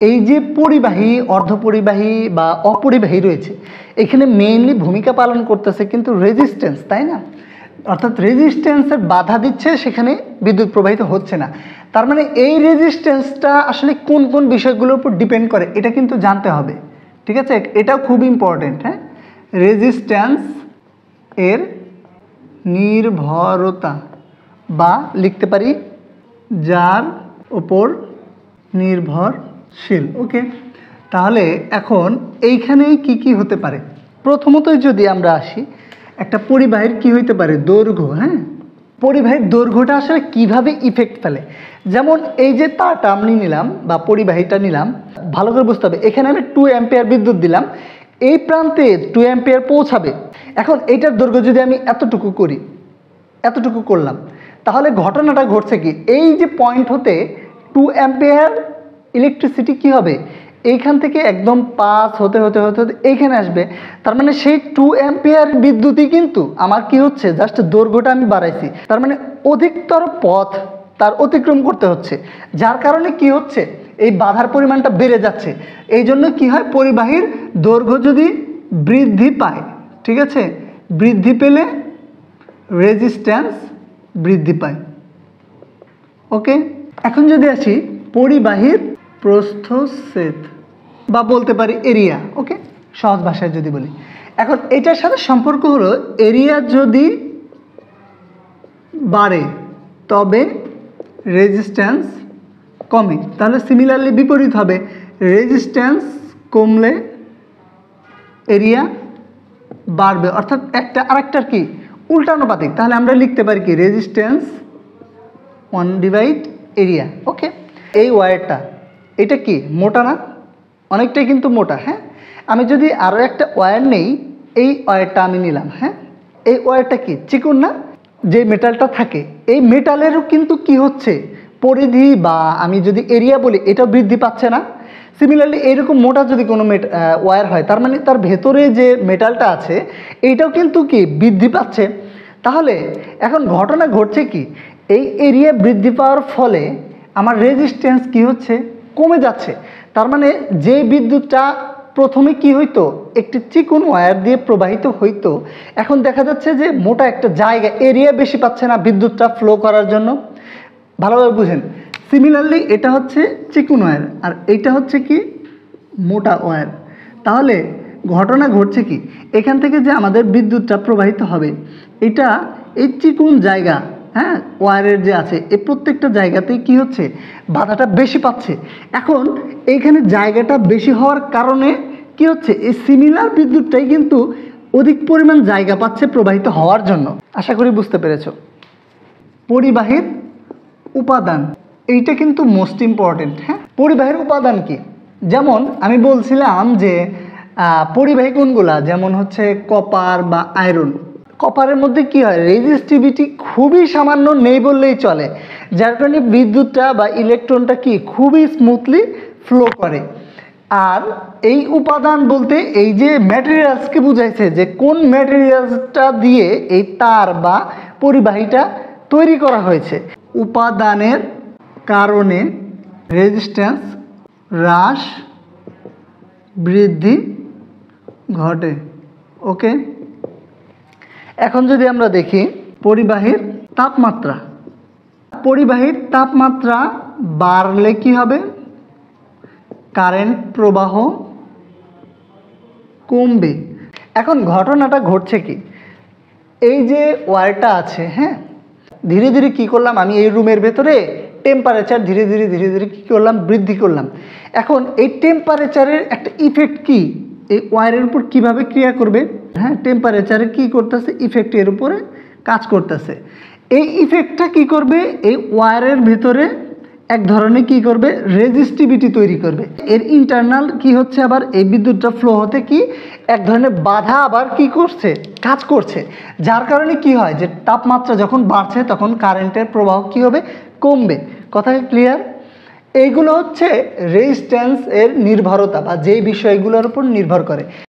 এই যে পরিবাহী, অর্ধপরিবাহী বা অপরিবাহী রয়েছে, এখানে মেইনলি ভূমিকা পালন করতেছে কিন্তু রেজিস্ট্যান্স, তাই না? অর্থাৎ রেজিস্ট্যান্সের বাধা দিচ্ছে, সেখানে বিদ্যুৎ প্রবাহিত হচ্ছে না। তার মানে এই রেজিস্ট্যান্সটা আসলে কোন কোন বিষয়গুলোর উপর ডিপেন্ড করে এটা কিন্তু জানতে হবে, ঠিক আছে? এটাও খুব ইম্পর্টেন্ট। হ্যাঁ, রেজিস্ট্যান্স এর নির্ভরতা, বা লিখতে পারি যার উপর নির্ভরশীল। ওকে, তাহলে এখন এইখানে কি কি হতে পারে? প্রথমতই যদি আমরা আসি, একটা পরিবাহীর কি হইতে পারে? দৈর্ঘ্য। হ্যাঁ, পরিবাহীর দৈর্ঘ্যটা আসলে কিভাবে ইফেক্ট ফেলে। যেমন এই যে তারটা আমি নিলাম বা পরিবাহীটা নিলাম, ভালো করে বুঝতে হবে, এখানে আমি 2 অ্যাম্পিয়ার বিদ্যুৎ দিলাম, এই প্রান্তে 2 অ্যাম্পিয়ার পৌঁছাবে। এখন এইটার দৈর্ঘ্য যদি আমি এতটুকু করি, এতটুকু করলাম, তাহলে ঘটনাটা ঘটছে কি, এই যে পয়েন্ট হতে 2 অ্যাম্পিয়ার ইলেকট্রিসিটি কি হবে, এইখান থেকে একদম পাস হতে হতে হতে হতে এইখানে আসবে। তার মানে সেই 2 অ্যাম্পিয়ার বিদ্যুৎই কিন্তু আমার কি হচ্ছে, জাস্ট দৈর্ঘ্যটা আমি বাড়াইছি, তার মানে অধিকতর পথ তার অতিক্রম করতে হচ্ছে, যার কারণে কি হচ্ছে, এই বাধার পরিমাণটা বেড়ে যাচ্ছে। এই জন্য কি হয়, পরিবাহীর দৈর্ঘ্য যদি বৃদ্ধি পায়, ঠিক আছে, বৃদ্ধি পেলে রেজিস্ট্যান্স বৃদ্ধি পায়। ওকে, এখন যদি আসি পরিবাহীর প্রস্থচ্ছেদ, বা বলতে পারি এরিয়া। ওকে, সহজ ভাষায় যদি বলি, এখন এটার সাথে সম্পর্ক হলো, এরিয়া যদি বাড়ে তবে রেজিস্ট্যান্স কমে, তাহলে সিমিলারলি বিপরীত হবে, রেজিস্ট্যান্স কমলে এরিয়া বাড়বে, অর্থাৎ একটা আরেকটার কি উল্টানুপাতিক। তাহলে আমরা লিখতে পারি কি, রেজিস্ট্যান্স 1 এরিয়া। ওকে, এই ওয়্যারটা এটা কি মোটা না? অনেকটাই কিন্তু মোটা। হ্যাঁ, আমি যদি আরও একটা ওয়্যার নেই, এই ওয়্যারটা আমি নিলাম, হ্যাঁ, এই ওয়্যারটা কি চিকন না? যে মেটালটা থাকে, এই মেটালেরও কিন্তু কি হচ্ছে, পরিধি বা আমি যদি এরিয়া বলি, এটাও বৃদ্ধি পাচ্ছে না? সিমিলারলি এইরকম মোটা যদি কোনো ওয়্যার হয়, তার মানে তার ভেতরে যে মেটালটা আছে এইটাও কিন্তু কি বৃদ্ধি পাচ্ছে। তাহলে এখন ঘটনা ঘটছে কি, এই এরিয়া বৃদ্ধি পাওয়ার ফলে আমার রেজিস্ট্যান্স কি হচ্ছে, কমে যাচ্ছে। তার মানে যে বিদ্যুৎটা প্রথমে কি হইতো, একটি চিকন ওয়্যার দিয়ে প্রবাহিত হইতো, এখন দেখা যাচ্ছে যে মোটা একটা জায়গা, এরিয়া বেশি পাচ্ছে না বিদ্যুৎটা ফ্লো করার জন্য। ভালোভাবে বুঝেন, সিমিলারলি এটা হচ্ছে চিকন ওয়্যার আর এইটা হচ্ছে কি মোটা ওয়্যার। তাহলে ঘটনা ঘটছে কি, এখান থেকে যে আমাদের বিদ্যুৎটা প্রবাহিত হবে, এটা এই চিকন জায়গা, হ্যাঁ, ওয়্যারের যে আছে, এই প্রত্যেকটা জায়গাতেই কি হচ্ছে, বাধাটা বেশি পাচ্ছে। এখন এইখানে জায়গাটা বেশি হওয়ার কারণে কি হচ্ছে, এই সিমিলার বিদ্যুৎটাই কিন্তু অধিক পরিমাণ জায়গা পাচ্ছে প্রবাহিত হওয়ার জন্য। আশা করি বুঝতে পেরেছো। পরিবাহীর উপাদান, এইটা কিন্তু মোস্ট ইম্পর্টেন্ট। হ্যাঁ, পরিবাহীর উপাদান কি? যেমন আমি বলছিলাম যে পরিবাহী কোনগুলা, যেমন হচ্ছে কপার বা আয়রন। কপারের মধ্যে কি হয়, রেজিস্টিভিটি খুবই সামান্য, নেই বললেই চলে, যার কারণে বিদ্যুৎটা বা ইলেকট্রনটা কি খুবই স্মুথলি ফ্লো করে। আর এই উপাদান বলতে এই যে ম্যাটেরিয়ালসকে বুঝাইছে, যে কোন ম্যাটেরিয়ালসটা দিয়ে এই তার বা পরিবাহীটা তৈরি করা হয়েছে। উপাদানের কারণে রেজিস্ট্যান্স হ্রাস বৃদ্ধি ঘটে। ওকে, এখন যদি আমরা দেখি পরিবাহীর তাপমাত্রা, পরিবাহীর তাপমাত্রা বাড়লে কি হবে, কারেন্ট প্রবাহ কমবে। এখন ঘটনাটা ঘটছে কি, এই যে ওয়্যারটা আছে, হ্যাঁ, ধীরে ধীরে কি করলাম, আমি এই রুমের ভেতরে টেম্পারেচার ধীরে ধীরে ধীরে ধীরে কী করলাম, বৃদ্ধি করলাম। এখন এই টেম্পারেচারের একটা ইফেক্ট কি এই ওয়্যারের উপর কিভাবে ক্রিয়া করবে, হ্যাঁ, টেম্পারেচারে কি করতেছে, ইফেক্ট এর উপরে কাজ করতেছে। এই ইফেক্টটা কি করবে, এই ওয়্যারের ভিতরে এক ধরনের কি করবে, রেজিস্টিভিটি তৈরি করবে। এর ইন্টারনাল কি হচ্ছে, আবার এই বিদ্যুৎটা ফ্লো হতে কি এক ধরনের বাধা আবার কি করছে, কাজ করছে, যার কারণে কি হয়, যে তাপমাত্রা যখন বাড়ছে তখন কারেন্টের প্রবাহ কি হবে, কমবে। কথা ক্লিয়ার? এইগুলো হচ্ছে রেজিস্ট্যান্স এর নির্ভরতা, বা যেই বিষয়গুলোর উপর নির্ভর করে।